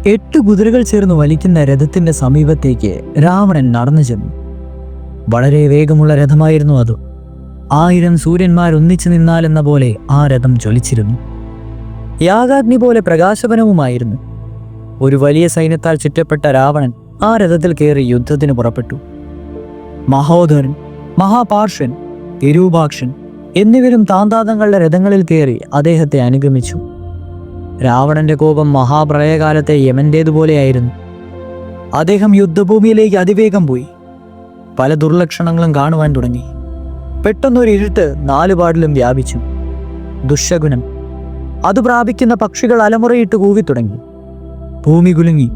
8 കുതിരകൾ ചേർന്ന് വലിക്കുന്ന രഥത്തിന്റെ സമീപത്തേക്ക് രാവണൻ നടന്നു ചെന്നു. വളരെ വേഗമുള്ള രഥമായിരുന്നു അത്. 1000 സൂര്യന്മാർ ഒന്നിച്ചു നിന്നാലെന്ന പോലെ ആ രഥം ജ്വലിച്ചിരുന്നു. യാഗാഗ്നി പോലെ പ്രകാശവനവുമായിരുന്നു. ഒരു വലിയ സൈന്യത്താൽ ചുറ്റപ്പെട്ട രാവണൻ ആ രഥത്തിൽ കയറി യുദ്ധത്തിന് പുറപ്പെട്ടു. മഹോദരൻ, മഹാപാർശ്വൻ, വിരൂപാക്ഷൻ എന്നിവരും താന്താതങ്ങളുടെ രഥങ്ങളിൽ കയറി അദ്ദേഹത്തെ അനുഗമിച്ചു. രാവണന്റെ കോപം മഹാപ്രളയകാലത്തെ യമന്റേതുപോലെയായിരുന്നു. അദ്ദേഹം യുദ്ധഭൂമിയിലേക്ക് അതിവേഗം പോയി. പല ദുർലക്ഷണങ്ങളും കാണുവാൻ തുടങ്ങി. പെട്ടെന്നൊരു ഇരുട്ട് 4 പാടിലും വ്യാപിച്ചു. ദുശകുനം. അത് പ്രാപിക്കുന്ന പക്ഷികൾ അലമുറയിട്ട് കൂവിത്തുടങ്ങി. ഭൂമി കുലുങ്ങി.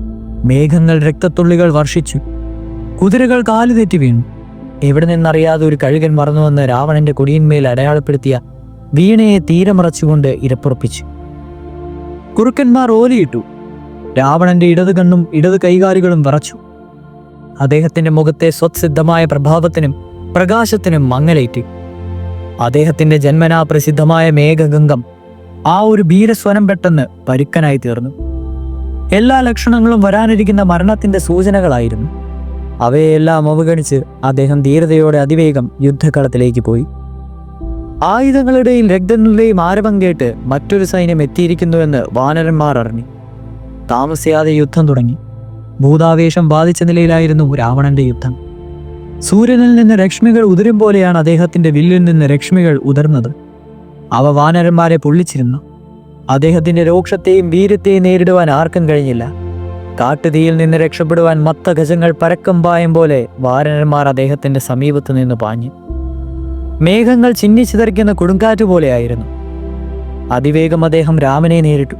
മേഘങ്ങൾ രക്തത്തുള്ളികൾ വർഷിച്ചു. കുതിരകൾ കാലുതെറ്റി വീണു. എവിടെ നിന്നറിയാതെ ഒരു കഴുകൻ മറന്നുവന്ന് രാവണന്റെ കൊടിയിന്മേൽ അടയാളപ്പെടുത്തിയ വീണയെ തീരമറച്ചുകൊണ്ട് ഇരപ്പുറപ്പിച്ചു. കുറുക്കന്മാർ ഓലിയിട്ടു. രാവണന്റെ ഇടത് കണ്ണും ഇടത് കൈകാലുകളും വിറച്ചു. അദ്ദേഹത്തിന്റെ മുഖത്തെ സ്വത്സിദ്ധമായ പ്രഭാവത്തിനും പ്രകാശത്തിനും മങ്ങലേറ്റി. അദ്ദേഹത്തിന്റെ ജന്മനാ പ്രസിദ്ധമായ മേഘഗംഗം ആ ഒരു ഭീരസ്വരം പെട്ടെന്ന് പരുക്കനായി തീർന്നു. എല്ലാ ലക്ഷണങ്ങളും വരാനിരിക്കുന്ന മരണത്തിന്റെ സൂചനകളായിരുന്നു. അവയെല്ലാം അവഗണിച്ച് അദ്ദേഹം ധീരതയോടെ അതിവേഗം യുദ്ധകളത്തിലേക്ക് പോയി. ആയുധങ്ങളുടെയും രക്തങ്ങളുടെയും ആരവം കേട്ട് മറ്റൊരു സൈന്യം എത്തിയിരിക്കുന്നുവെന്ന് വാനരന്മാർ അറിഞ്ഞു. താമസിയാതെ യുദ്ധം തുടങ്ങി. ഭൂതാവേശം ബാധിച്ച നിലയിലായിരുന്നു രാവണന്റെ യുദ്ധം. സൂര്യനിൽ നിന്ന് രശ്മികൾ ഉതിരും പോലെയാണ് അദ്ദേഹത്തിന്റെ വില്ലിൽ നിന്ന് രശ്മികൾ ഉതിർന്നത്. അവ വാനരന്മാരെ പൊള്ളിച്ചിരുന്നു. അദ്ദേഹത്തിന്റെ രോക്ഷത്തെയും വീര്യത്തെയും നേരിടുവാൻ ആർക്കും കഴിഞ്ഞില്ല. കാട്ടുതീയിൽ നിന്ന് രക്ഷപ്പെടുവാൻ മത്ത ഗജങ്ങൾ പരക്കം പായം പോലെ വാനരന്മാർ അദ്ദേഹത്തിന്റെ സമീപത്ത് നിന്ന് പാഞ്ഞു. മേഘങ്ങൾ ചിന്നിച്ചിതറിക്കുന്ന കൊടുങ്കാറ്റ് പോലെയായിരുന്നു. അതിവേഗം അദ്ദേഹം രാമനെ നേരിട്ടു.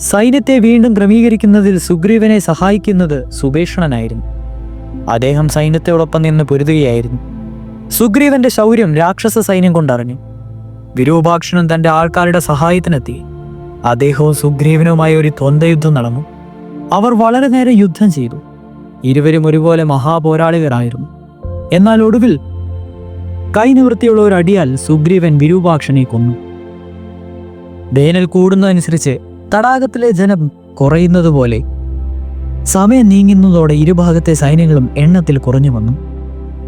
സൈന്യത്തെ വീണ്ടും ക്രമീകരിക്കുന്നതിൽ സുഗ്രീവനെ സഹായിക്കുന്നത് സുഭീഷണനായിരുന്നു. അദ്ദേഹം സൈന്യത്തോടൊപ്പം നിന്ന് പൊരുതുകയായിരുന്നു. സുഗ്രീവന്റെ ശൗര്യം രാക്ഷസ സൈന്യം കൊണ്ടറിഞ്ഞു. വിരൂപാക്ഷനും തന്റെ ആൾക്കാരുടെ സഹായത്തിനെത്തി. അദ്ദേഹവും സുഗ്രീവനുമായി ഒരു ദ്വന്ദ്വയുദ്ധം നടന്നു. അവർ വളരെ നേരം യുദ്ധം ചെയ്തു. ഇരുവരും ഒരുപോലെ മഹാപോരാളികളായിരുന്നു. എന്നാൽ ഒടുവിൽ കൈനിവൃത്തിയുള്ള ഒരു അടിയാൽ സുഗ്രീവൻ വിരൂപാക്ഷനെ കൊന്നു. വേനൽ കൂടുന്നതനുസരിച്ച് തടാകത്തിലെ ജലം കുറയുന്നത് പോലെ സമയം നീങ്ങുന്നതോടെ ഇരുഭാഗത്തെ സൈന്യങ്ങളും എണ്ണത്തിൽ കുറഞ്ഞു വന്നു.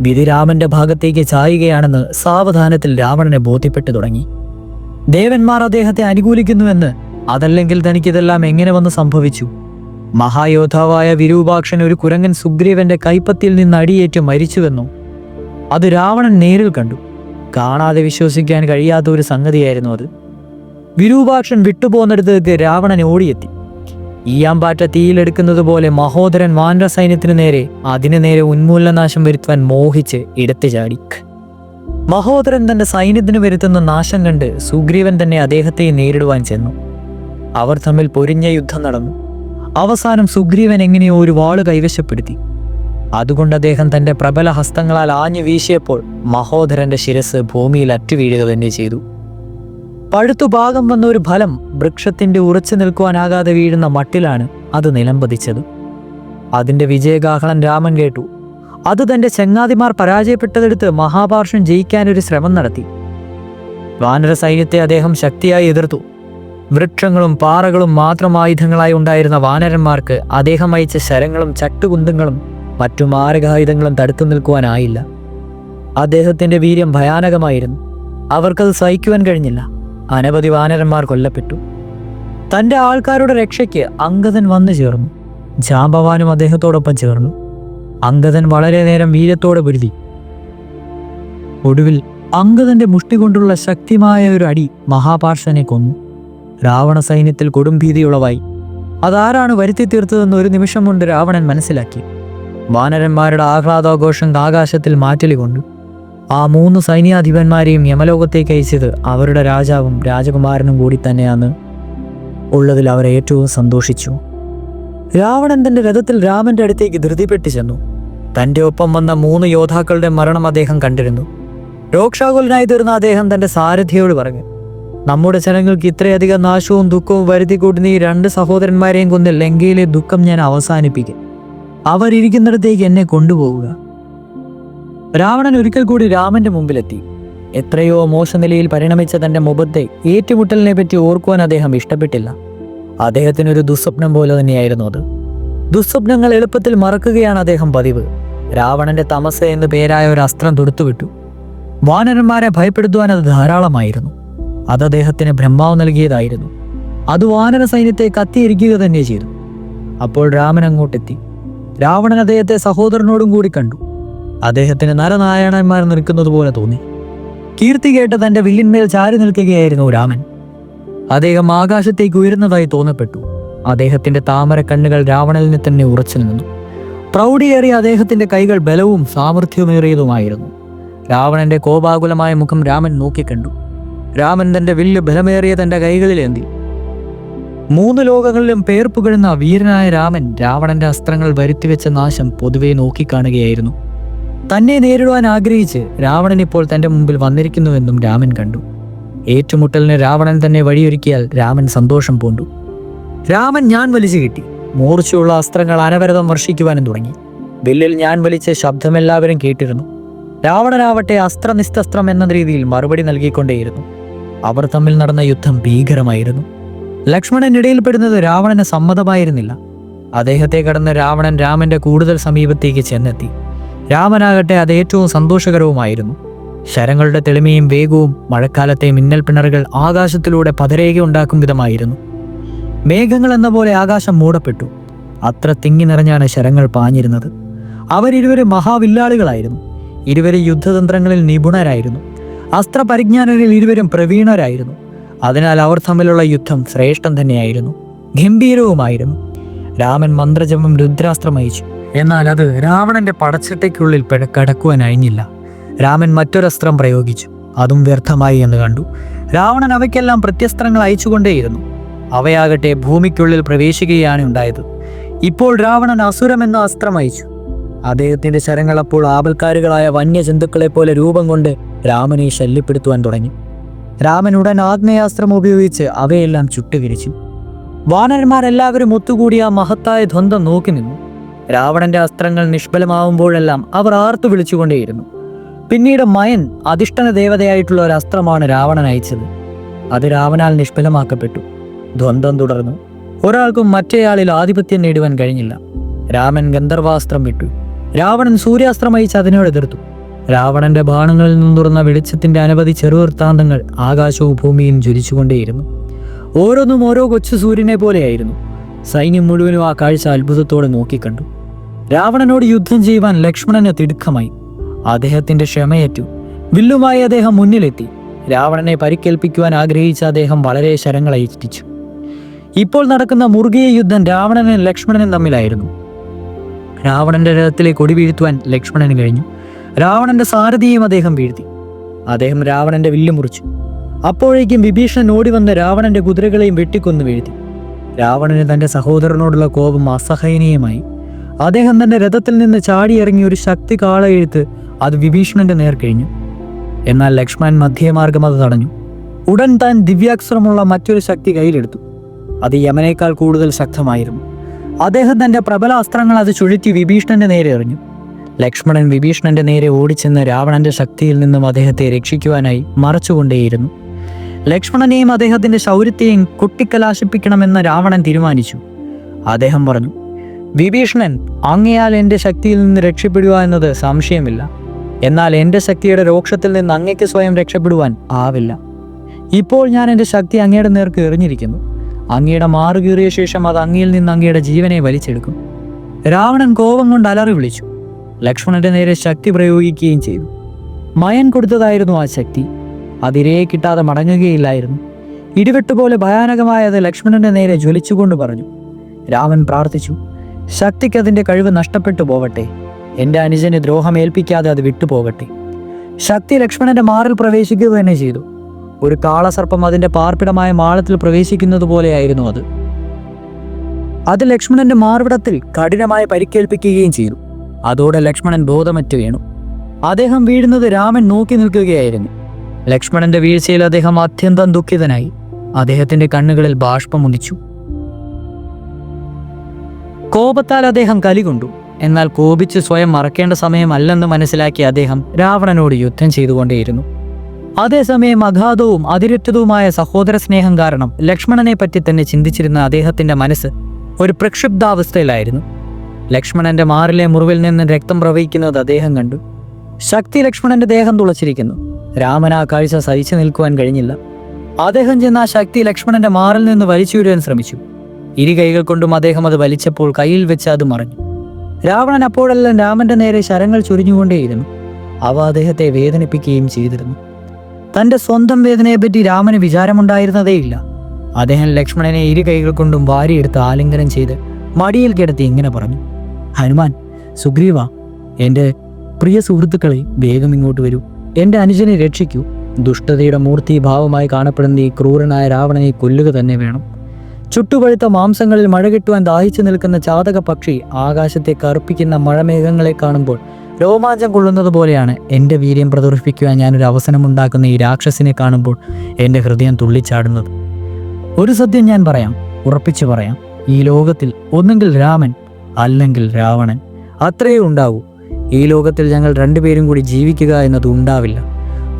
വിധി രാമന്റെ ഭാഗത്തേക്ക് ചായുകയാണെന്ന് സാവധാനത്തിൽ രാവണനെ ബോധ്യപ്പെട്ടു തുടങ്ങി. ദേവന്മാർ അദ്ദേഹത്തെ അനുകൂലിക്കുന്നുവെന്ന്, അതല്ലെങ്കിൽ തനിക്കിതെല്ലാം എങ്ങനെ വന്ന് സംഭവിച്ചു? മഹായോദ്ധാവായ വിരൂപാക്ഷൻ ഒരു കുരങ്ങൻ സുഗ്രീവന്റെ കൈപ്പത്തിയിൽ നിന്ന് അടിയേറ്റ് മരിച്ചുവെന്നോ? അത് രാവണൻ നേരിൽ കണ്ടു. കാണാതെ വിശ്വസിക്കാൻ കഴിയാത്ത ഒരു സംഗതിയായിരുന്നു അത്. വിരൂപാക്ഷൻ വിട്ടുപോകുന്നിടത്തേക്ക് രാവണൻ ഓടിയെത്തി. ഈയാമ്പാറ്റ തീയിലെടുക്കുന്നത് പോലെ മഹോദരൻ വാനര സൈന്യത്തിനു നേരെ അതിനു നേരെ ഉന്മൂലനാശം വരുത്തുവാൻ മോഹിച്ച് ഇടത്തു ചാടി. മഹോദരൻ തന്റെ സൈന്യത്തിന് വരുത്തുന്ന നാശം കണ്ട് സുഗ്രീവൻ തന്നെ അദ്ദേഹത്തെ നേരിടുവാൻ ചെന്നു. അവർ തമ്മിൽ പൊരിഞ്ഞ യുദ്ധം നടന്നു. അവസാനം സുഗ്രീവൻ എങ്ങനെയോ ഒരു വാള് കൈവശപ്പെടുത്തി. അതുകൊണ്ട് അദ്ദേഹം തന്റെ പ്രബല ഹസ്തങ്ങളാൽ ആഞ്ഞു വീശിയപ്പോൾ മഹോദരന്റെ ശിരസ് ഭൂമിയിൽ അറ്റുവീഴുക തന്നെ ചെയ്തു. പഴുത്തു ഭാഗം വന്ന ഒരു ഫലം വൃക്ഷത്തിന്റെ ഉറച്ചു നിൽക്കുവാനാകാതെ വീഴുന്ന മട്ടിലാണ് അത് നിലംപതിച്ചത്. അതിന്റെ വിജയഗാഹളം രാമൻ കേട്ടു. അത് തന്റെ ചങ്ങാതിമാർ പരാജയപ്പെട്ടതെടുത്ത് മഹാപാർശ്വൻ ജയിക്കാനൊരു ശ്രമം നടത്തി. വാനര സൈന്യത്തെ അദ്ദേഹം ശക്തിയായി എതിർത്തു. വൃക്ഷങ്ങളും പാറകളും മാത്രം ആയുധങ്ങളായി ഉണ്ടായിരുന്ന വാനരന്മാർക്ക് അദ്ദേഹം അയച്ച ശരങ്ങളും ചട്ടുകുന്തങ്ങളും മറ്റു മാരകായുധങ്ങളും തടുത്തു നിൽക്കുവാനായില്ല. അദ്ദേഹത്തിന്റെ വീര്യം ഭയാനകമായിരുന്നു. അവർക്കത് സഹിക്കുവാൻ കഴിഞ്ഞില്ല. അനവധി വാനരന്മാർ കൊല്ലപ്പെട്ടു. തന്റെ ആൾക്കാരുടെ രക്ഷയ്ക്ക് അംഗദൻ വന്നു ചേർന്നു. ജാമ്പവാനും അദ്ദേഹത്തോടൊപ്പം ചേർന്നു. അംഗദൻ വളരെ നേരം വീര്യത്തോടെ പൊരുതി. ഒടുവിൽ അംഗദന്റെ മുഷ്ടി കൊണ്ടുള്ള ശക്തിമായ ഒരു അടി മഹാപാർശ്വനെ കൊന്നു. രാവണ സൈന്യത്തിൽ കൊടുംഭീതിയുളവായി. അതാരാണ് വരുത്തി തീർത്തതെന്ന് ഒരു നിമിഷം കൊണ്ട് രാവണൻ മനസ്സിലാക്കി. വാനരന്മാരുടെ ആഹ്ലാദാഘോഷം ആകാശത്തിൽ മാറ്റലി കൊണ്ടു. ആ 3 സൈന്യാധിപന്മാരെയും യമലോകത്തേക്ക് അയച്ചത് അവരുടെ രാജാവും രാജകുമാരനും കൂടി തന്നെയാണ് ഉള്ളതിൽ അവർ ഏറ്റവും സന്തോഷിച്ചു. രാവണൻ തന്റെ രഥത്തിൽ രാമന്റെ അടുത്തേക്ക് ധൃതിപ്പെട്ട് ചെന്നു. തന്റെ ഒപ്പം വന്ന 3 യോദ്ധാക്കളുടെ മരണം അദ്ദേഹം കണ്ടിരുന്നു. രോക്ഷാകുലനായി തീർന്ന അദ്ദേഹം തന്റെ സാരഥിയോട് പറഞ്ഞു, നമ്മുടെ ജനങ്ങൾക്ക് ഇത്രയധികം നാശവും ദുഃഖവും വരുത്തി കൂട്ടുന്ന ഈ 2 സഹോദരന്മാരെയും കൊന്ന് ലങ്കയിലെ ദുഃഖം ഞാൻ അവസാനിപ്പിക്കും. അവരിയ്ക്കുന്നിടത്തേക്ക് എന്നെ കൊണ്ടുപോവുക. രാവണൻ ഒരിക്കൽ കൂടി രാമന്റെ മുമ്പിലെത്തി. എത്രയോ മോശനിലയിൽ പരിണമിച്ച തന്റെ മുഖത്തെ ഏറ്റുമുട്ടലിനെ പറ്റി ഓർക്കുവാൻ അദ്ദേഹം ഇഷ്ടപ്പെട്ടില്ല. അദ്ദേഹത്തിനൊരു ദുസ്വപ്നം പോലെ തന്നെയായിരുന്നു അത്. ദുസ്വപ്നങ്ങൾ എളുപ്പത്തിൽ മറക്കുകയാണ് അദ്ദേഹം പതിവ്. രാവണന്റെ തമസ് എന്ന് പേരായ ഒരു അസ്ത്രം തൊടുത്തുവിട്ടു. വാനരന്മാരെ ഭയപ്പെടുത്തുവാൻ അത് ധാരാളമായിരുന്നു. അത് അദ്ദേഹത്തിന് ബ്രഹ്മാവ് നൽകിയതായിരുന്നു. അത് വാനര സൈന്യത്തെ കത്തിയിരിക്കുക തന്നെ ചെയ്തു. അപ്പോൾ രാമൻ അങ്ങോട്ടെത്തി. രാവണൻ അദ്ദേഹത്തെ സഹോദരനോടും കൂടി കണ്ടു. അദ്ദേഹത്തിന് നരനാരായണന്മാർ നിൽക്കുന്നത് പോലെ തോന്നി. കീർത്തി കേട്ട് തന്റെ വില്ലിന്മേൽ ചാരി നിൽക്കുകയായിരുന്നു രാമൻ. അദ്ദേഹം ആകാശത്തേക്ക് ഉയരുന്നതായി തോന്നപ്പെട്ടു. അദ്ദേഹത്തിന്റെ താമര കണ്ണുകൾ രാവണനിൽ തന്നെ ഉറച്ചു നിന്നു. പ്രൗഢിയേറിയ അദ്ദേഹത്തിന്റെ കൈകൾ ബലവും സാമർഥ്യമേറിയതുമായിരുന്നു. രാവണന്റെ കോപാകുലമായ മുഖം രാമൻ നോക്കിക്കണ്ടു. രാമൻ തന്റെ വില്ല് ബലമേറിയ തന്റെ കൈകളിലേന്തി. 3 ലോകങ്ങളിലും പേർ പുകഴുന്ന വീരനായ രാമൻ രാവണന്റെ അസ്ത്രങ്ങൾ വരുത്തിവെച്ച നാശം പൊതുവെ നോക്കിക്കാണുകയായിരുന്നു. തന്നെ നേരിടുവാൻ ആഗ്രഹിച്ച് രാവണൻ ഇപ്പോൾ തന്റെ മുമ്പിൽ വന്നിരിക്കുന്നുവെന്നും രാമൻ കണ്ടു. ഏറ്റുമുട്ടലിന് രാവണൻ തന്നെ വഴിയൊരുക്കിയാൽ രാമൻ സന്തോഷം പൂണ്ടു. രാമൻ ഞാൻ വലിച്ചു കിട്ടി. മൂർച്ചയുള്ള അസ്ത്രങ്ങൾ അനവരതം വർഷിക്കുവാനും തുടങ്ങി. വില്ലിൽ ഞാൻ വലിച്ച ശബ്ദമെല്ലാവരും കേട്ടിരുന്നു. രാവണനാവട്ടെ അസ്ത്രനിസ്തസ്ത്രം എന്ന രീതിയിൽ മറുപടി നൽകിക്കൊണ്ടേയിരുന്നു. അവർ തമ്മിൽ നടന്ന യുദ്ധം ഭീകരമായിരുന്നു. ലക്ഷ്മണൻ ഇടയിൽപ്പെടുന്നത് രാവണന് സമ്മതമായിരുന്നില്ല. അദ്ദേഹത്തെ കടന്ന് രാവണൻ രാമന്റെ കൂടുതൽ സമീപത്തേക്ക് ചെന്നെത്തി. രാമനാകട്ടെ അത് ഏറ്റവും സന്തോഷകരവുമായിരുന്നു. ശരങ്ങളുടെ തെളിമയും വേഗവും മഴക്കാലത്തെ മിന്നൽ പിണറുകൾ ആകാശത്തിലൂടെ പതരേക ഉണ്ടാക്കും വിധമായിരുന്നു. മേഘങ്ങൾ എന്ന പോലെ ആകാശം മൂടപ്പെട്ടു. അത്ര തിങ്ങി നിറഞ്ഞാണ് ശരങ്ങൾ പാഞ്ഞിരുന്നത്. അവരിരുവരും മഹാവില്ലാളികളായിരുന്നു. ഇരുവരും യുദ്ധതന്ത്രങ്ങളിൽ നിപുണരായിരുന്നു. അസ്ത്രപരിജ്ഞാനങ്ങളിൽ ഇരുവരും പ്രവീണരായിരുന്നു. അതിനാൽ അവർ തമ്മിലുള്ള യുദ്ധം ശ്രേഷ്ഠം തന്നെയായിരുന്നു, ഗംഭീരവുമായിരുന്നു. രാമൻ മന്ത്രജപം രുദ്രാസ്ത്രം അയച്ചു. എന്നാൽ അത് രാവണന്റെ പടച്ചട്ടയ്ക്കുള്ളിൽ കടക്കുവാൻ കഴിഞ്ഞില്ല. രാമൻ മറ്റൊരസ്ത്രം പ്രയോഗിച്ചു. അതും വ്യർത്ഥമായി എന്ന് കണ്ടു. രാവണൻ അവയ്ക്കെല്ലാം പ്രത്യസ്ത്രങ്ങൾ അയച്ചുകൊണ്ടേയിരുന്നു. അവയാകട്ടെ ഭൂമിക്കുള്ളിൽ പ്രവേശിക്കുകയാണ് ഉണ്ടായത്. ഇപ്പോൾ രാവണൻ അസുരം എന്ന അസ്ത്രം അയച്ചു. അദ്ദേഹത്തിന്റെ ശരങ്ങൾ അപ്പോൾ ആപൽക്കാരികളായ വന്യജന്തുക്കളെ പോലെ രൂപം കൊണ്ട് രാമനെ ശല്യപ്പെടുത്തുവാൻ തുടങ്ങി. രാമൻ ഉടൻ ആഗ്നേയാസ്ത്രം ഉപയോഗിച്ച് അവയെല്ലാം ചുട്ടുകിരിച്ചു. വാനരന്മാരെല്ലാവരും ഒത്തുകൂടി ആ മഹത്തായ ദ്വന്ദ്വം നോക്കി നിന്നു. രാവണന്റെ അസ്ത്രങ്ങൾ നിഷ്ഫലമാവുമ്പോഴെല്ലാം അവർ ആർത്തു വിളിച്ചുകൊണ്ടേയിരുന്നു. പിന്നീട് മയൻ അധിഷ്ഠന ദേവതയായിട്ടുള്ള ഒരു അസ്ത്രമാണ് രാവണൻ അയച്ചത്. അത് രാവണാൽ നിഷ്ഫലമാക്കപ്പെട്ടു. ദ്വന്ദ്വം തുടർന്നു. ഒരാൾക്കും മറ്റേയാളിൽ ആധിപത്യം നേടുവാൻ കഴിഞ്ഞില്ല. രാമൻ ഗന്ധർവാസ്ത്രം വിട്ടു. രാവണൻ സൂര്യാസ്ത്രം അയച്ച് അതിനോട് എതിർത്തു. രാവണന്റെ ബാണങ്ങളിൽ നിന്നുറന്ന വെളിച്ചത്തിന്റെ അനവധി ചെറുവൃത്താന്തങ്ങൾ ആകാശവും ഭൂമിയും ജ്വലിച്ചുകൊണ്ടേയിരുന്നു. ഓരോന്നും ഓരോ കൊച്ചു സൂര്യനെ പോലെയായിരുന്നു. സൈന്യം മുഴുവനും ആ കാഴ്ച അത്ഭുതത്തോടെ നോക്കിക്കണ്ടു. രാവണനോട് യുദ്ധം ചെയ്യുവാൻ ലക്ഷ്മണന് തിടുക്കമായി. അദ്ദേഹത്തിന്റെ ക്ഷമയേറ്റു. വില്ലുമായി അദ്ദേഹം മുന്നിലെത്തി. രാവണനെ പരിക്കേൽപ്പിക്കുവാൻ ആഗ്രഹിച്ച അദ്ദേഹം വളരെ ശരങ്ങൾ അയച്ചിച്ചു. ഇപ്പോൾ നടക്കുന്ന മുറുകിയ യുദ്ധം രാവണനും ലക്ഷ്മണനും തമ്മിലായിരുന്നു. രാവണന്റെ രഥത്തിലെ കൊടി വീഴ്ത്തുവാൻ ലക്ഷ്മണന് കഴിഞ്ഞു. രാവണന്റെ സാരഥിയും അദ്ദേഹം വീഴ്ത്തി. അദ്ദേഹം രാവണന്റെ വില്ല് മുറിച്ചു. അപ്പോഴേക്കും വിഭീഷണൻ ഓടി വന്ന് രാവണന്റെ കുതിരകളെയും വെട്ടിക്കൊന്നു വീഴ്ത്തി. രാവണന് തന്റെ സഹോദരനോടുള്ള കോപം അസഹനീയമായി. അദ്ദേഹം തന്റെ രഥത്തിൽ നിന്ന് ചാടിയിറങ്ങി ഒരു ശക്തി കാളയെഴുത്ത് അത് വിഭീഷണന്റെ നേർ കഴിഞ്ഞു. എന്നാൽ ലക്ഷ്മണൻ മധ്യമാർഗം അത് തടഞ്ഞു. ഉടൻ താൻ ദിവ്യാസ്ത്രമുള്ള മറ്റൊരു ശക്തി കയ്യിലെടുത്തു. അത് യമനേക്കാൾ കൂടുതൽ ശക്തമായിരുന്നു. അദ്ദേഹം തന്റെ പ്രബല അസ്ത്രങ്ങൾ അത് ചുഴറ്റി വിഭീഷണന്റെ നേരെ എറിഞ്ഞു. ലക്ഷ്മണൻ വിഭീഷണന്റെ നേരെ ഓടിച്ചെന്ന് രാവണന്റെ ശക്തിയിൽ നിന്നും അദ്ദേഹത്തെ രക്ഷിക്കുവാനായി മറച്ചുകൊണ്ടേയിരുന്നു. ലക്ഷ്മണനെയും അദ്ദേഹത്തിന്റെ ശൗര്യത്തെയും കൊട്ടിക്കലാശിപ്പിക്കണമെന്ന് രാവണൻ തീരുമാനിച്ചു. അദ്ദേഹം പറഞ്ഞു, വിഭീഷണൻ, അങ്ങയാൽ എൻ്റെ ശക്തിയിൽ നിന്ന് രക്ഷപ്പെടുക എന്നത് സംശയമില്ല. എന്നാൽ എൻ്റെ ശക്തിയുടെ രോക്ഷത്തിൽ നിന്ന് അങ്ങയ്ക്ക് സ്വയം രക്ഷപ്പെടുവാൻ ആവില്ല. ഇപ്പോൾ ഞാൻ എൻ്റെ ശക്തി അങ്ങയുടെ നേർക്ക് എറിഞ്ഞിരിക്കുന്നു. അങ്ങയുടെ മാറുകീറിയ ശേഷം അത് അങ്ങയിൽ നിന്ന് അങ്ങയുടെ ജീവനെ വലിച്ചെടുക്കും. രാവണൻ കോപം കൊണ്ട് അലറി വിളിച്ചു. ലക്ഷ്മണന്റെ നേരെ ശക്തി പ്രയോഗിക്കുകയും ചെയ്തു. മയൻ കൊടുത്തതായിരുന്നു ആ ശക്തി. അതിരയെ കിട്ടാതെ മടങ്ങുകയില്ലായിരുന്നു. ഇടിവെട്ടുപോലെ ഭയാനകമായത് ലക്ഷ്മണന്റെ നേരെ ജ്വലിച്ചുകൊണ്ട് പറഞ്ഞു. രാമൻ പ്രാർത്ഥിച്ചു, ശക്തിക്ക് അതിൻ്റെ കഴിവ് നഷ്ടപ്പെട്ടു പോവട്ടെ. എൻ്റെ അനുജന് ദ്രോഹമേൽപ്പിക്കാതെ അത് വിട്ടുപോകട്ടെ. ശക്തി ലക്ഷ്മണന്റെ മാറിൽ പ്രവേശിക്കുക തന്നെ ചെയ്തു. ഒരു കാളസർപ്പം അതിൻ്റെ പാർപ്പിടമായ മാളത്തിൽ പ്രവേശിക്കുന്നത് പോലെയായിരുന്നു അത്. അത് ലക്ഷ്മണന്റെ മാർവിടത്തിൽ കഠിനമായി പരിക്കേൽപ്പിക്കുകയും ചെയ്തു. അതോടെ ലക്ഷ്മണൻ ബോധമറ്റ് വീണു. അദ്ദേഹം വീഴുന്നത് രാമൻ നോക്കി നിൽക്കുകയായിരുന്നു. ലക്ഷ്മണന്റെ വീഴ്ചയിൽ അദ്ദേഹം അത്യന്തം ദുഃഖിതനായി. അദ്ദേഹത്തിന്റെ കണ്ണുകളിൽ ബാഷ്പമുദിച്ചു. കോപത്താൽ അദ്ദേഹം കലികൊണ്ടു. എന്നാൽ കോപിച്ച് സ്വയം മറക്കേണ്ട സമയമല്ലെന്ന് മനസ്സിലാക്കി അദ്ദേഹം രാവണനോട് യുദ്ധം ചെയ്തുകൊണ്ടേയിരുന്നു. അതേസമയം അഗാധവും അതിരുറ്റതുമായ സഹോദര സ്നേഹം കാരണം ലക്ഷ്മണനെ പറ്റി തന്നെ ചിന്തിച്ചിരുന്ന അദ്ദേഹത്തിന്റെ മനസ്സ് ഒരു പ്രക്ഷുബ്ധാവസ്ഥയിലായിരുന്നു. ലക്ഷ്മണന്റെ മാറിലെ മുറിവിൽ നിന്ന് രക്തം പ്രവഹിക്കുന്നത് അദ്ദേഹം കണ്ടു. ശക്തി ലക്ഷ്മണന്റെ ദേഹം തുളച്ചിരിക്കുന്നു. രാമൻ ആ കാഴ്ച സഹിച്ചു നിൽക്കുവാൻ കഴിഞ്ഞില്ല. അദ്ദേഹം ചെന്ന് ആ ശക്തി ലക്ഷ്മണന്റെ മാറിൽ നിന്ന് വലിച്ചുവിടുവാൻ ശ്രമിച്ചു. ഇരു കൈകൾ കൊണ്ടും അദ്ദേഹം അത് വലിച്ചപ്പോൾ കയ്യിൽ വെച്ച് അത് മറഞ്ഞു. രാവണൻ അപ്പോഴെല്ലാം രാമന്റെ നേരെ ശരങ്ങൾ ചൊരിഞ്ഞുകൊണ്ടേയിരുന്നു. അവ അദ്ദേഹത്തെ വേദനിപ്പിക്കുകയും ചെയ്തിരുന്നു. തൻ്റെ സ്വന്തം വേദനയെപ്പറ്റി രാമന് വിചാരമുണ്ടായിരുന്നതേയില്ല. അദ്ദേഹം ലക്ഷ്മണനെ ഇരു കൈകൾ കൊണ്ടും വാരിയെടുത്ത് ആലിംഗനം ചെയ്ത് മടിയിൽ കിടത്തി ഇങ്ങനെ പറഞ്ഞു: ഹനുമാൻ, സുഗ്രീവ, എൻ്റെ പ്രിയ സുഹൃത്തുക്കളെ, വേഗം ഇങ്ങോട്ട് വരൂ. എൻ്റെ അനുജനെ രക്ഷിക്കൂ. ദുഷ്ടതയുടെ മൂർത്തിഭാവമായി കാണപ്പെടുന്ന ഈ ക്രൂരനായ രാവണനെ കൊല്ലുക തന്നെ വേണം. ചുട്ടുപഴുത്ത മാംസങ്ങളിൽ മഴ കിട്ടുവാൻ ദാഹിച്ചു നിൽക്കുന്ന ചാതക പക്ഷി ആകാശത്തെ കറുപ്പിക്കുന്ന മഴമേഘങ്ങളെ കാണുമ്പോൾ രോമാഞ്ചം കൊള്ളുന്നത് പോലെയാണ് എൻ്റെ വീര്യം പ്രദർശിപ്പിക്കുവാൻ ഞാനൊരു അവസരമുണ്ടാക്കുന്ന ഈ രാക്ഷസിനെ കാണുമ്പോൾ എൻ്റെ ഹൃദയം തുള്ളിച്ചാടുന്നത്. ഒരു സത്യം ഞാൻ പറയാം, ഉറപ്പിച്ചു പറയാം. ഈ ലോകത്തിൽ ഒന്നെങ്കിൽ രാമൻ അല്ലെങ്കിൽ രാവണൻ, അത്രയേ ഉണ്ടാവൂ. ഈ ലോകത്തിൽ ഞങ്ങൾ രണ്ടുപേരും കൂടി ജീവിക്കുക എന്നത് ഉണ്ടാവില്ല.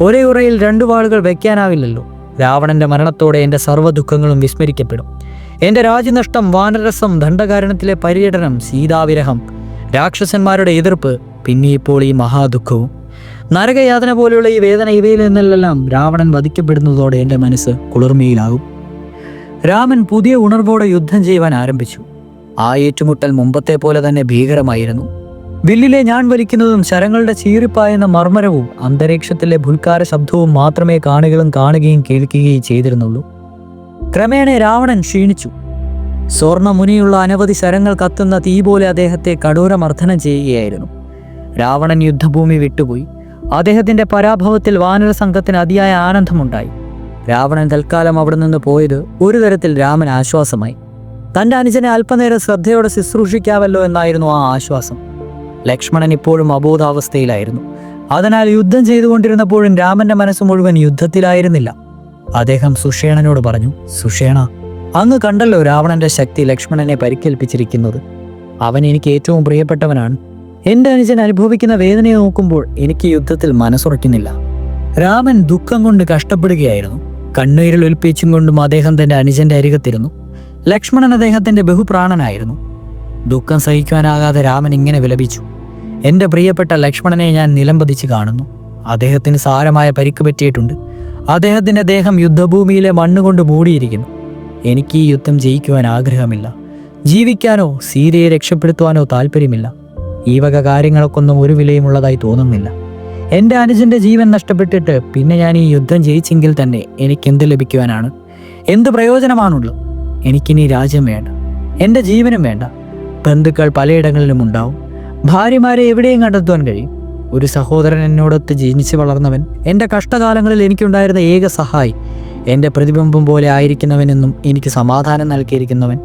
ഒരേ ഉറയിൽ രണ്ടു വാളുകൾ വയ്ക്കാനാവില്ലല്ലോ. രാവണന്റെ മരണത്തോടെ എൻ്റെ സർവ്വ ദുഃഖങ്ങളും വിസ്മരിക്കപ്പെടും. എൻ്റെ രാജ്യനഷ്ടം, വാനരസം, ദണ്ഡകാരണത്തിലെ പര്യടനം, സീതാവിരഹം, രാക്ഷസന്മാരുടെ എതിർപ്പ്, പിന്നെ ഇപ്പോൾ ഈ മഹാദുഃഖവും, നരകയാതന പോലെയുള്ള ഈ വേദന, ഇവയിൽ നിന്നെല്ലാം രാവണൻ വധിക്കപ്പെടുന്നതോടെ എൻ്റെ മനസ്സ് കുളിർമയിലാകും. രാമൻ പുതിയ ഉണർവോടെ യുദ്ധം ചെയ്യുവാൻ ആരംഭിച്ചു. ആ ഏറ്റുമുട്ടൽ മുമ്പത്തെ പോലെ തന്നെ ഭീകരമായിരുന്നു. വില്ലിലെ ഞാൻ വലിക്കുന്നതും ശരങ്ങളുടെ ചീറിപ്പായുന്ന മർമ്മരവും അന്തരീക്ഷത്തിലെ ഭുൽക്കാര ശബ്ദവും മാത്രമേ കാണികളും കാണുകയും കേൾക്കുകയും ചെയ്തിരുന്നുള്ളൂ. ക്രമേണ രാവണൻ ക്ഷീണിച്ചു. സ്വർണ്ണമുനിയുള്ള അനവധി ശരങ്ങൾ കത്തുന്ന തീ പോലെ അദ്ദേഹത്തെ കഠോരമർദ്ദനം ചെയ്യുകയായിരുന്നു. രാവണൻ യുദ്ധഭൂമി വിട്ടുപോയി. അദ്ദേഹത്തിന്റെ പരാഭവത്തിൽ വാനര സംഘത്തിന് അതിയായ ആനന്ദമുണ്ടായി. രാവണൻ തൽക്കാലം അവിടെ നിന്ന് പോയത് ഒരു തരത്തിൽ രാമൻ ആശ്വാസമായി. തൻ്റെ അനുജനെ അല്പനേരം ശ്രദ്ധയോടെ ശുശ്രൂഷിക്കാവല്ലോ എന്നായിരുന്നു ആ ആശ്വാസം. ലക്ഷ്മണൻ ഇപ്പോഴും അബോധാവസ്ഥയിലായിരുന്നു. അതിനാൽ യുദ്ധം ചെയ്തുകൊണ്ടിരുന്നപ്പോഴും രാമന്റെ മനസ്സ് മുഴുവൻ യുദ്ധത്തിലായിരുന്നില്ല. അദ്ദേഹം സുഷേണനോട് പറഞ്ഞു: സുഷേണ, അങ്ങ് കണ്ടല്ലോ രാവണന്റെ ശക്തി ലക്ഷ്മണനെ പരിക്കേൽപ്പിച്ചിരിക്കുന്നത്. അവൻ എനിക്ക് ഏറ്റവും പ്രിയപ്പെട്ടവനാണ്. എൻ്റെ അനുജൻ അനുഭവിക്കുന്ന വേദനയെ നോക്കുമ്പോൾ എനിക്ക് യുദ്ധത്തിൽ മനസ്സുറയ്ക്കുന്നില്ല. രാമൻ ദുഃഖം കൊണ്ട് കഷ്ടപ്പെടുകയായിരുന്നു. കണ്ണീരിൽ ഒലിപ്പിച്ചും കൊണ്ടും അദ്ദേഹം തൻ്റെ അനുജന്റെ അരികത്തിരുന്നു. ലക്ഷ്മണൻ അദ്ദേഹത്തിന്റെ ബഹുപ്രാണനായിരുന്നു. ദുഃഖം സഹിക്കുവാനാകാതെ രാമൻ ഇങ്ങനെ വിലപിച്ചു: എൻ്റെ പ്രിയപ്പെട്ട ലക്ഷ്മണനെ ഞാൻ നിലംപതിച്ച് കാണുന്നു. അദ്ദേഹത്തിന് സാരമായ പരിക്ക് പറ്റിയിട്ടുണ്ട്. അദ്ദേഹത്തിന്റെ ദേഹം യുദ്ധഭൂമിയിലെ മണ്ണുകൊണ്ട് മൂടിയിരിക്കുന്നു. എനിക്ക് ഈ യുദ്ധം ജയിക്കുവാൻ ആഗ്രഹമില്ല. ജീവിക്കാനോ സീതയെ രക്ഷപ്പെടുത്തുവാനോ താല്പര്യമില്ല. ഈ വക കാര്യങ്ങൾക്കൊന്നും ഒരു വിലയുമുള്ളതായി തോന്നുന്നില്ല. എൻ്റെ അനുജന്റെ ജീവൻ നഷ്ടപ്പെട്ടിട്ട് പിന്നെ ഞാൻ ഈ യുദ്ധം ജയിച്ചെങ്കിൽ തന്നെ എനിക്കെന്ത് ലഭിക്കുവാനാണ്? എന്ത് പ്രയോജനമാണുള്ളത്? എനിക്കിനി രാജ്യം വേണ്ട, എൻ്റെ ജീവനും വേണ്ട. ബന്ധുക്കൾ പലയിടങ്ങളിലും ഉണ്ടാവും. ഭാര്യമാരെ എവിടെയും കണ്ടെത്തുവാൻ കഴിയും. ഒരു സഹോദരൻ എന്നോടൊത്ത് ജനിച്ചു വളർന്നവൻ, എൻ്റെ കഷ്ടകാലങ്ങളിൽ എനിക്കുണ്ടായിരുന്ന ഏക സഹായി, എൻ്റെ പ്രതിബിംബം പോലെ ആയിരിക്കുന്നവനെന്നും എനിക്ക് സമാധാനം നൽകിയിരിക്കുന്നവൻ,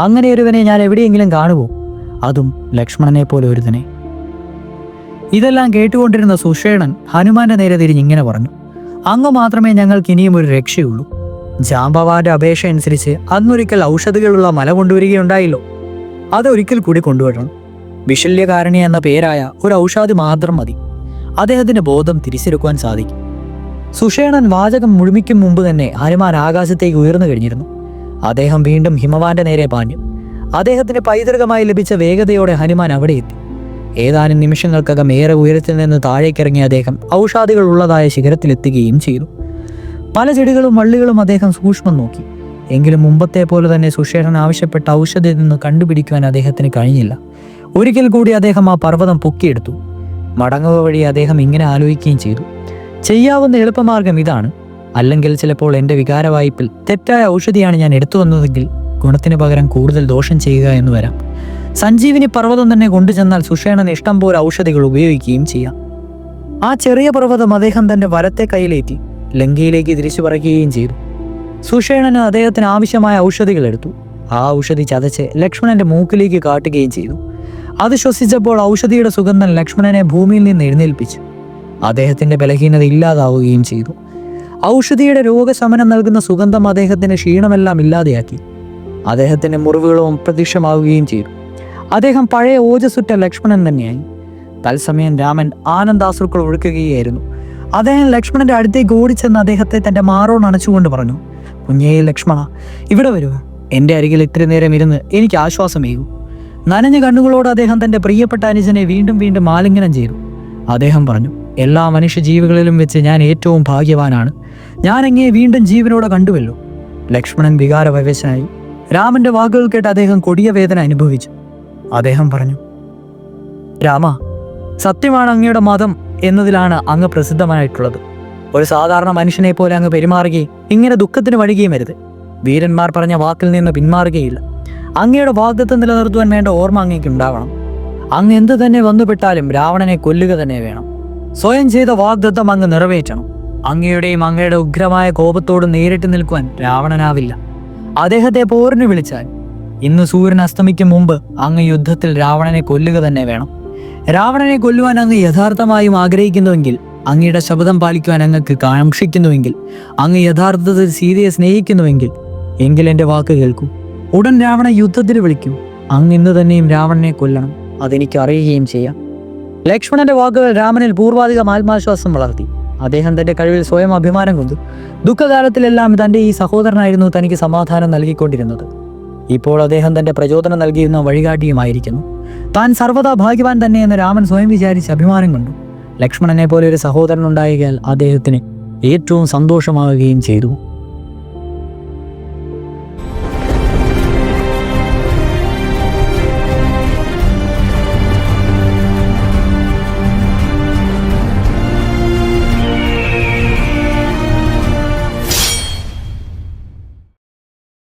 അങ്ങനെ ഒരുവനെ ഞാൻ എവിടെയെങ്കിലും കാണുമോ? അതും ലക്ഷ്മണനെ പോലെ ഒരുതനെ. ഇതെല്ലാം കേട്ടുകൊണ്ടിരുന്ന സുഷേണൻ ഹനുമാന്റെ നേരെ തിരിഞ്ഞിങ്ങനെ പറഞ്ഞു: അങ്ങ് മാത്രമേ ഞങ്ങൾക്ക് ഇനിയും ഒരു രക്ഷയുള്ളൂ. ജാമ്പവാന്റെ അപേക്ഷ അനുസരിച്ച് അന്നൊരിക്കൽ ഔഷധികളുള്ള മല കൊണ്ടുവരികയുണ്ടായല്ലോ, അതൊരിക്കൽ കൂടി കൊണ്ടുവരണം. വിശല്യകാരണി എന്ന പേരായ ഒരു ഔഷധി മാത്രം മതി. അദ്ദേഹത്തിന്റെ ബോധം തിരിച്ചെടുക്കുവാൻ സാധിക്കും. സുഷേണൻ വാചകം മുഴുമിക്കും മുമ്പ് തന്നെ ഹനുമാൻ ആകാശത്തേക്ക് ഉയർന്നു കഴിഞ്ഞിരുന്നു. അദ്ദേഹം വീണ്ടും ഹിമവാന്റെ നേരെ പാഞ്ഞു. അദ്ദേഹത്തിന് പൈതൃകമായി ലഭിച്ച വേഗതയോടെ ഹനുമാൻ അവിടെ എത്തി. ഏതാനും നിമിഷങ്ങൾക്കകം ഏറെ ഉയരത്തിൽ നിന്ന് താഴേക്കിറങ്ങിയ അദ്ദേഹം ഔഷാദികൾ ഉള്ളതായ ശിഖരത്തിലെത്തുകയും ചെയ്തു. പല ചെടികളും വള്ളികളും അദ്ദേഹം സൂക്ഷ്മം നോക്കി. എങ്കിലും മുമ്പത്തെ പോലെ തന്നെ സുഷേണൻ ആവശ്യപ്പെട്ട ഔഷധത്തിൽ നിന്ന് കണ്ടുപിടിക്കുവാൻ അദ്ദേഹത്തിന് കഴിഞ്ഞില്ല. ഒരിക്കൽ കൂടി അദ്ദേഹം ആ പർവ്വതം പൊക്കിയെടുത്തു. മടങ്ങുക വഴി അദ്ദേഹം ഇങ്ങനെ ആലോചിക്കുകയും ചെയ്തു: ചെയ്യാവുന്ന എളുപ്പമാർഗം ഇതാണ്. അല്ലെങ്കിൽ ചിലപ്പോൾ എൻ്റെ വികാരവായ്പിൽ തെറ്റായ ഔഷധിയാണ് ഞാൻ എടുത്തു വന്നതെങ്കിൽ ഗുണത്തിന് പകരം കൂടുതൽ ദോഷം ചെയ്യുക എന്ന് വരാം. സഞ്ജീവിനി പർവ്വതം തന്നെ കൊണ്ടുചെന്നാൽ സുഷേണൻ ഇഷ്ടം പോലെ ഔഷധികൾ ഉപയോഗിക്കുകയും ചെയ്യാം. ആ ചെറിയ പർവ്വതം അദ്ദേഹം തൻ്റെ വലത്തെ കയ്യിലേറ്റി ലങ്കയിലേക്ക് തിരിച്ചു പറയുകയും ചെയ്തു. സുഷേണന് അദ്ദേഹത്തിന് ആവശ്യമായ ഔഷധികൾ എടുത്തു. ആ ഔഷധി ചതച്ച് ലക്ഷ്മണന്റെ മൂക്കിലേക്ക് കാട്ടുകയും ചെയ്തു. അത് ശ്വസിച്ചപ്പോൾ ഔഷധിയുടെ സുഗന്ധം ലക്ഷ്മണനെ ഭൂമിയിൽ നിന്ന് എഴുന്നേൽപ്പിച്ചു. അദ്ദേഹത്തിന്റെ ബലഹീനത ഇല്ലാതാവുകയും ചെയ്തു. ഔഷധിയുടെ രോഗശമനം നൽകുന്ന സുഗന്ധം അദ്ദേഹത്തിന്റെ ക്ഷീണമെല്ലാം ഇല്ലാതെയാക്കി. അദ്ദേഹത്തിന്റെ മുറിവുകളും അപ്രത്യക്ഷമാവുകയും ചെയ്തു. അദ്ദേഹം പഴയ ഓജസ്സുറ്റ ലക്ഷ്മണൻ തന്നെയായി. തത്സമയം രാമൻ ആനന്ദാശ്രുക്കൾ ഒഴുക്കുകയായിരുന്നു. അദ്ദേഹം ലക്ഷ്മണന്റെ അടുത്തേക്ക് ഓടിച്ചെന്ന് അദ്ദേഹത്തെ തന്റെ മാറോട് അണച്ചുകൊണ്ട് പറഞ്ഞു, കുഞ്ഞേ ലക്ഷ്മണ, ഇവിടെ വരിക. എൻ്റെ അരികിൽ ഇത്ര നേരം ഇരുന്ന് എനിക്ക് ആശ്വാസമേകൂ. നനഞ്ഞ കണ്ണുകളോട് അദ്ദേഹം തന്റെ പ്രിയപ്പെട്ട അനുജനെ വീണ്ടും വീണ്ടും ആലിംഗനം ചെയ്തു. അദ്ദേഹം പറഞ്ഞു, എല്ലാ മനുഷ്യജീവികളിലും വെച്ച് ഞാൻ ഏറ്റവും ഭാഗ്യവാനാണ്. ഞാൻ അങ്ങയെ വീണ്ടും ജീവനോടെ കണ്ടുവല്ലോ. ലക്ഷ്മണൻ വികാരവശനായി. രാമന്റെ വാക്കുകൾ കേട്ട് അദ്ദേഹം കൊടിയ വേദന അനുഭവിച്ചു. അദ്ദേഹം പറഞ്ഞു, രാമ, സത്യമാണ് അങ്ങയുടെ മതം എന്നതിലാണ് അങ്ങ് പ്രസിദ്ധമായിട്ടുള്ളത്. ഒരു സാധാരണ മനുഷ്യനെ പോലെ അങ്ങ് പെരുമാറുകയും ഇങ്ങനെ ദുഃഖത്തിന് വഴിയുകയും വരുത്. വീരന്മാർ പറഞ്ഞ വാക്കിൽ നിന്ന് പിന്മാറുകയില്ല. അങ്ങയുടെ വാഗ്ദത്തം നിലനിർത്തുവാൻ വേണ്ട ഓർമ്മ അങ്ങേക്ക് ഉണ്ടാവണം. അങ്ങ് എന്ത് തന്നെ വന്നുപെട്ടാലും രാവണനെ കൊല്ലുക തന്നെ വേണം. സ്വയം ചെയ്ത വാഗ്ദത്തം അങ്ങ് നിറവേറ്റണം. അങ്ങയുടെയും അങ്ങയുടെ ഉഗ്രമായ കോപത്തോട് നേരിട്ട് നിൽക്കുവാൻ രാവണനാവില്ല. അദ്ദേഹത്തെ പോരിന് വിളിച്ചാൽ ഇന്ന് സൂര്യൻ അസ്തമിക്കും മുമ്പ് അങ്ങ് യുദ്ധത്തിൽ രാവണനെ കൊല്ലുക തന്നെ വേണം. രാവണനെ കൊല്ലുവാൻ അങ്ങ് യഥാർത്ഥമായും ആഗ്രഹിക്കുന്നുവെങ്കിൽ, അങ്ങയുടെ ശബ്ദം പാലിക്കുവാൻ അങ്ങക്ക് കാക്ഷിക്കുന്നുവെങ്കിൽ, അങ്ങ് യഥാർത്ഥത്തിൽ സീതയെ സ്നേഹിക്കുന്നുവെങ്കിൽ എങ്കിൽ എൻ്റെ വാക്ക് കേൾക്കൂ. ഉടൻ രാവണ യുദ്ധത്തിൽ വിളിക്കൂ. അങ്ങ് ഇന്ന് തന്നെയും രാവണനെ കൊല്ലണം. അതെനിക്ക് അറിയുകയും ചെയ്യാം. ലക്ഷ്മണന്റെ വാക്കുകൾ രാമനിൽ പൂർവാധികം ആത്മാശ്വാസം വളർത്തി. അദ്ദേഹം തന്റെ കഴിവിൽ സ്വയം അഭിമാനം കൊണ്ടു. ദുഃഖകാലത്തിലെല്ലാം തന്റെ ഈ സഹോദരനായിരുന്നു തനിക്ക് സമാധാനം നൽകിക്കൊണ്ടിരുന്നത്. ഇപ്പോൾ അദ്ദേഹം തന്റെ പ്രചോദനം നൽകിയിരുന്ന വഴികാട്ടിയുമായിരിക്കുന്നു. താൻ സർവ്വതാ ഭാഗ്യവാൻ തന്നെയെന്ന് രാമൻ സ്വയം വിചാരിച്ച് അഭിമാനം കൊണ്ടു. ലക്ഷ്മണനെ പോലെ ഒരു സഹോദരൻ ഉണ്ടായാൽ അദ്ദേഹത്തിന് ഏറ്റവും സന്തോഷമാവുകയും ചെയ്തു.